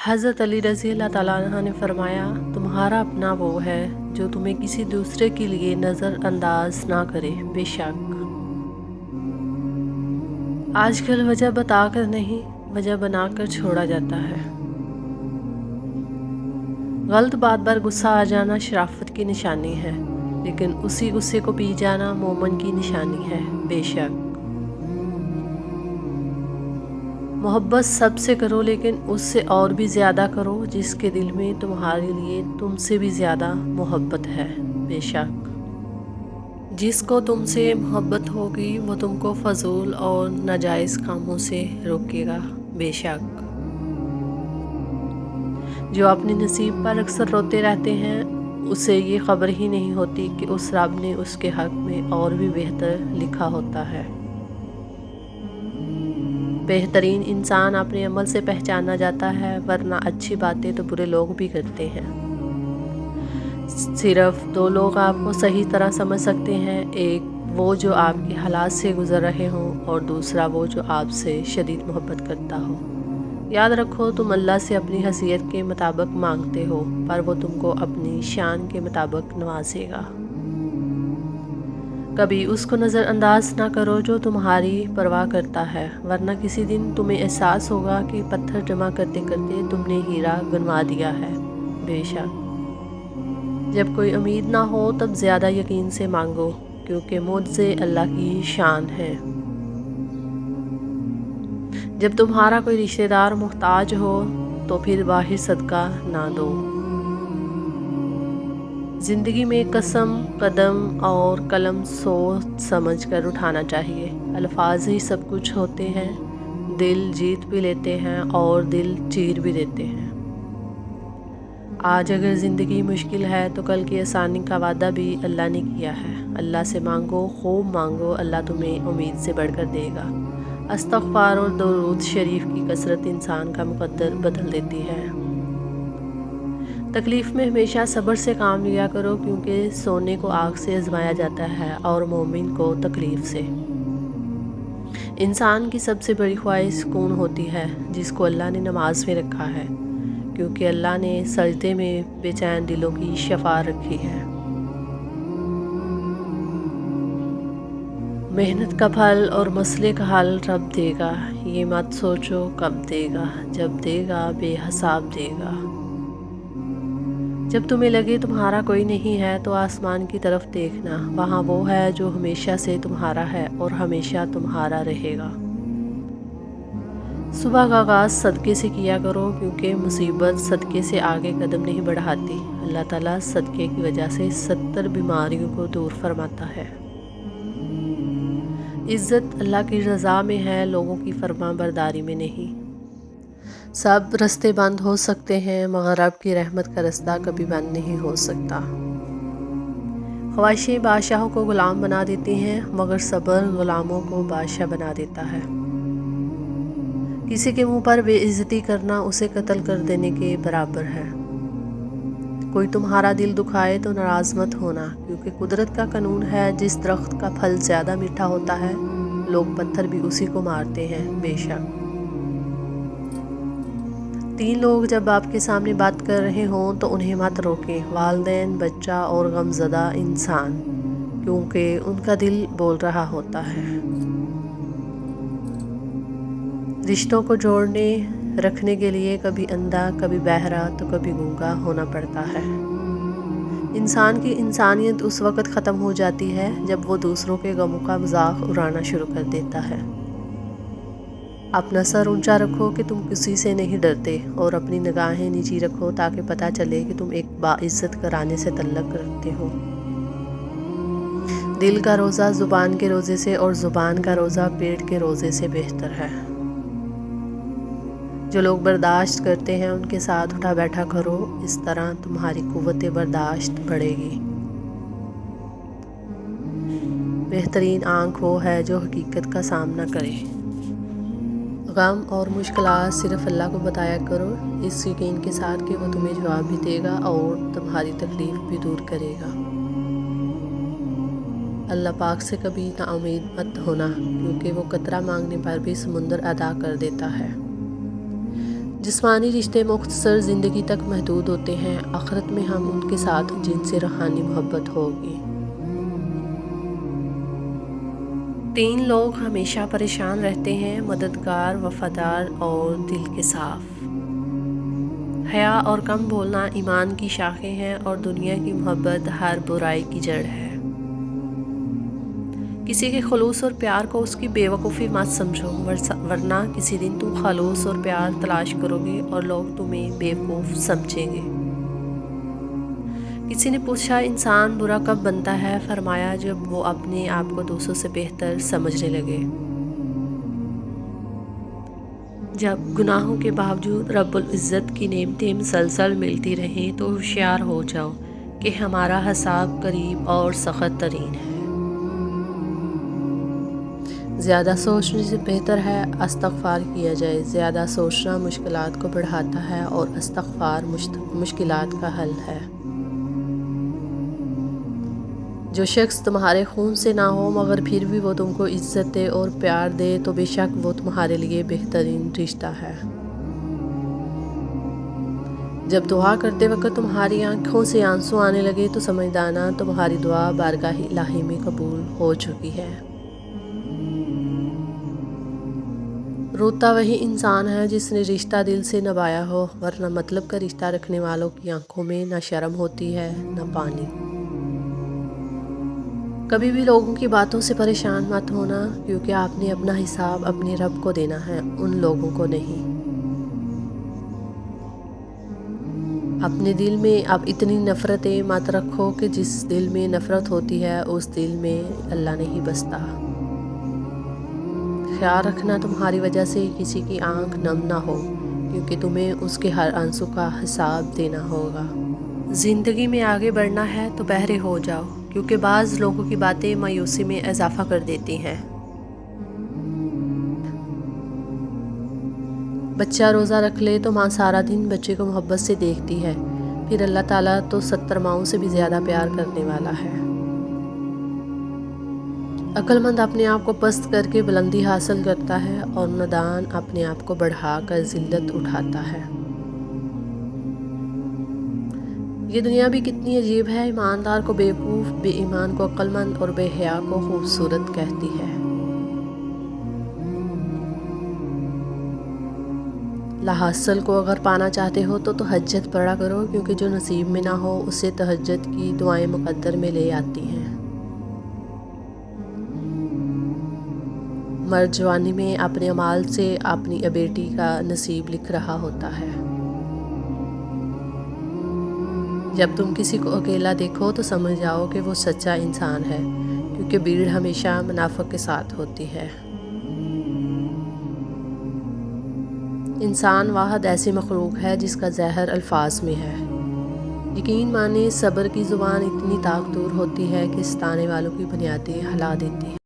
حضرت علی رضی اللہ تعالیٰ عنہ نے فرمایا، تمہارا اپنا وہ ہے جو تمہیں کسی دوسرے کے لیے نظر انداز نہ کرے، بے شک آج کل وجہ بتا کر نہیں، وجہ بنا کر چھوڑا جاتا ہے۔ غلط بات پر غصہ آ جانا شرافت کی نشانی ہے، لیکن اسی غصے کو پی جانا مومن کی نشانی ہے، بے شک محبت سب سے کرو، لیکن اس سے اور بھی زیادہ کرو جس کے دل میں تمہارے لیے تم سے بھی زیادہ محبت ہے، بے شک جس کو تم سے محبت ہوگی وہ تم کو فضول اور ناجائز کاموں سے روکے گا، بے شک جو اپنے نصیب پر اکثر روتے رہتے ہیں اسے یہ خبر ہی نہیں ہوتی کہ اس رب نے اس کے حق میں اور بھی بہتر لکھا ہوتا ہے۔ بہترین انسان اپنے عمل سے پہچانا جاتا ہے، ورنہ اچھی باتیں تو برے لوگ بھی کرتے ہیں۔ صرف دو لوگ آپ کو صحیح طرح سمجھ سکتے ہیں، ایک وہ جو آپ کے حالات سے گزر رہے ہوں، اور دوسرا وہ جو آپ سے شدید محبت کرتا ہو۔ یاد رکھو، تم اللہ سے اپنی حیثیت کے مطابق مانگتے ہو، پر وہ تم کو اپنی شان کے مطابق نوازے گا۔ کبھی اس کو نظر انداز نہ کرو جو تمہاری پرواہ کرتا ہے، ورنہ کسی دن تمہیں احساس ہوگا کہ پتھر جمع کرتے کرتے تم نے ہیرا گنوا دیا ہے، بے شک جب کوئی امید نہ ہو تب زیادہ یقین سے مانگو، کیونکہ معجزے اللہ کی شان ہے۔ جب تمہارا کوئی رشتہ دار محتاج ہو تو پھر باہر صدقہ نہ دو۔ زندگی میں قسم، قدم اور قلم سوچ سمجھ کر اٹھانا چاہیے۔ الفاظ ہی سب کچھ ہوتے ہیں، دل جیت بھی لیتے ہیں اور دل چیر بھی دیتے ہیں۔ آج اگر زندگی مشکل ہے تو کل کی آسانی کا وعدہ بھی اللہ نے کیا ہے۔ اللہ سے مانگو، خوب مانگو، اللہ تمہیں امید سے بڑھ کر دے گا۔ استغفار اور درود شریف کی کثرت انسان کا مقدر بدل دیتی ہے۔ تکلیف میں ہمیشہ صبر سے کام لیا کرو، کیونکہ سونے کو آگ سے آزمایا جاتا ہے اور مومن کو تکلیف سے۔ انسان کی سب سے بڑی خواہش سکون ہوتی ہے، جس کو اللہ نے نماز میں رکھا ہے، کیونکہ اللہ نے سجدے میں بے چین دلوں کی شفا رکھی ہے۔ محنت کا پھل اور مسئلے کا حل رب دے گا، یہ مت سوچو کب دے گا، جب دے گا بے حساب دے گا۔ جب تمہیں لگے تمہارا کوئی نہیں ہے تو آسمان کی طرف دیکھنا، وہاں وہ ہے جو ہمیشہ سے تمہارا ہے اور ہمیشہ تمہارا رہے گا۔ صبح کا آغاز صدقے سے کیا کرو، کیونکہ مصیبت صدقے سے آگے قدم نہیں بڑھاتی۔ اللہ تعالیٰ صدقے کی وجہ سے 70 بیماریوں کو دور فرماتا ہے۔ عزت اللہ کی رضا میں ہے، لوگوں کی فرما برداری میں نہیں۔ سب رستے بند ہو سکتے ہیں، مگر رب کی رحمت کا رستہ کبھی بند نہیں ہو سکتا۔ خواہشیں بادشاہوں کو غلام بنا دیتی ہیں، مگر صبر غلاموں کو بادشاہ بنا دیتا ہے۔ کسی کے منہ پر بے عزتی کرنا اسے قتل کر دینے کے برابر ہے۔ کوئی تمہارا دل دکھائے تو ناراض مت ہونا، کیونکہ قدرت کا قانون ہے، جس درخت کا پھل زیادہ میٹھا ہوتا ہے لوگ پتھر بھی اسی کو مارتے ہیں، بے شک 3 لوگ جب آپ کے سامنے بات کر رہے ہوں تو انہیں مت روکیں، والدین، بچہ اور غمزدہ انسان، کیونکہ ان کا دل بول رہا ہوتا ہے۔ رشتوں کو جوڑنے رکھنے کے لیے کبھی اندھا، کبھی بہرا تو کبھی گونگا ہونا پڑتا ہے۔ انسان کی انسانیت اس وقت ختم ہو جاتی ہے جب وہ دوسروں کے غموں کا مذاق اڑانا شروع کر دیتا ہے۔ اپنا سر اونچا رکھو کہ تم کسی سے نہیں ڈرتے، اور اپنی نگاہیں نیچی رکھو تاکہ پتہ چلے کہ تم ایک باعزت گھرانے سے تعلق رکھتے ہو۔ دل کا روزہ زبان کے روزے سے اور زبان کا روزہ پیٹ کے روزے سے بہتر ہے۔ جو لوگ برداشت کرتے ہیں ان کے ساتھ اٹھا بیٹھا کرو، اس طرح تمہاری قوت برداشت بڑھے گی۔ بہترین آنکھ وہ ہے جو حقیقت کا سامنا کرے۔ غم اور مشکلات صرف اللہ کو بتایا کرو، اس یقین کے ساتھ کہ وہ تمہیں جواب بھی دے گا اور تمہاری تکلیف بھی دور کرے گا۔ اللہ پاک سے کبھی نا امید مت ہونا، کیونکہ وہ قطرہ مانگنے پر بھی سمندر ادا کر دیتا ہے۔ جسمانی رشتے مختصر زندگی تک محدود ہوتے ہیں، آخرت میں ہم ان کے ساتھ جن سے روحانی محبت ہوگی۔ 3 لوگ ہمیشہ پریشان رہتے ہیں: مددگار، وفادار اور دل کے صاف۔ حیا اور کم بولنا ایمان کی شاخیں ہیں اور دنیا کی محبت ہر برائی کی جڑ ہے۔ کسی کے خلوص اور پیار کو اس کی بے وقوفی مت سمجھو، ورنہ کسی دن تم خلوص اور پیار تلاش کرو گے اور لوگ تمہیں بے وقوف سمجھیں گے۔ کسی نے پوچھا انسان برا کب بنتا ہے؟ فرمایا جب وہ اپنے آپ کو دوسروں سے بہتر سمجھنے لگے۔ جب گناہوں کے باوجود رب العزت کی نعمتیں مسلسل ملتی رہیں تو ہوشیار ہو جاؤ کہ ہمارا حساب قریب اور سخت ترین ہے۔ زیادہ سوچنے سے بہتر ہے استغفار کیا جائے۔ زیادہ سوچنا مشکلات کو بڑھاتا ہے اور استغفار مشکلات کا حل ہے۔ جو شخص تمہارے خون سے نہ ہو مگر پھر بھی وہ تم کو عزت دے اور پیار دے تو بے شک وہ تمہارے لیے بہترین رشتہ ہے۔ جب دعا کرتے وقت تمہاری آنکھوں سے آنسو آنے لگے تو سمجھ جانا تمہاری دعا بارگاہ الہی میں قبول ہو چکی ہے۔ روتا وہی انسان ہے جس نے رشتہ دل سے نبھایا ہو، ورنہ مطلب کا رشتہ رکھنے والوں کی آنکھوں میں نہ شرم ہوتی ہے نہ پانی۔ کبھی بھی لوگوں کی باتوں سے پریشان مت ہونا، کیونکہ آپ نے اپنا حساب اپنے رب کو دینا ہے، ان لوگوں کو نہیں۔ اپنے دل میں اب اتنی نفرتیں مت رکھو کہ جس دل میں نفرت ہوتی ہے اس دل میں اللہ نہیں بستا۔ خیال رکھنا تمہاری وجہ سے کسی کی آنکھ نم نہ ہو، کیونکہ تمہیں اس کے ہر آنسو کا حساب دینا ہوگا۔ زندگی میں آگے بڑھنا ہے تو بہرے ہو جاؤ، کیونکہ بعض لوگوں کی باتیں مایوسی میں اضافہ کر دیتی ہیں۔ بچہ روزہ رکھ لے تو ماں سارا دن بچے کو محبت سے دیکھتی ہے، پھر اللہ تعالیٰ تو 70 ماؤں سے بھی زیادہ پیار کرنے والا ہے۔ عقل مند اپنے آپ کو پست کر کے بلندی حاصل کرتا ہے اور نادان اپنے آپ کو بڑھا کر ذلت اٹھاتا ہے۔ یہ دنیا بھی کتنی عجیب ہے، ایماندار کو بیوقوف، بے ایمان کو عقل مند اور بے حیا کو خوبصورت کہتی ہے۔ لاحصل کو اگر پانا چاہتے ہو تو تہجد پڑھا کرو، کیونکہ جو نصیب میں نہ ہو اسے تہجد کی دعائیں مقدر میں لے آتی ہیں۔ مرد جوانی میں اپنے اعمال سے اپنی بیٹی کا نصیب لکھ رہا ہوتا ہے۔ جب تم کسی کو اکیلا دیکھو تو سمجھ جاؤ کہ وہ سچا انسان ہے، کیونکہ بھیڑ ہمیشہ منافق کے ساتھ ہوتی ہے۔ انسان واحد ایسی مخلوق ہے جس کا زہر الفاظ میں ہے۔ یقین مانے صبر کی زبان اتنی طاقتور ہوتی ہے کہ ستانے والوں کی بنیادیں ہلا دیتی ہے۔